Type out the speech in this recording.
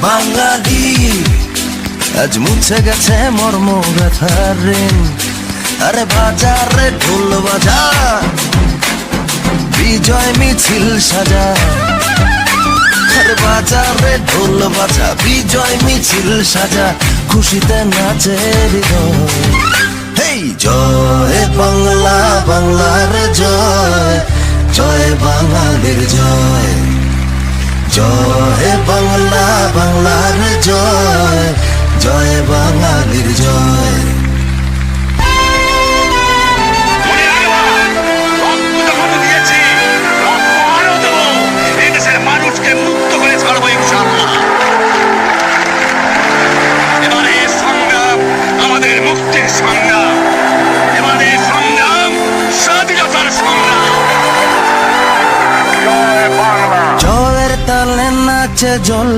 বাঙালি আজ মুছে গেছে মর্ম ব্যথার ঋণ। আরে বাজারে ঢোল বাজা, বিজয় মিছিল সাজা। আরে বাজারে ঢোল বাজা, বিজয় মিছিল সাজা, খুশিতে নাচে হৃদয়। হেই জয় বাংলা, বাংলার জয়, জয় বাঙালির জয়। জয় বাংলা, বাংলার জয়, জয় বাঙালির জয়। মানুষকে মুক্ত করে ছাড়বো ইনশাআল্লাহ। এবারে সংগ্রাম আমাদের মুক্তির সংগ্রাম, এবারে সংগ্রাম স্বাধীনতার সংগ্রাম। জয়ের তালে নাচে জল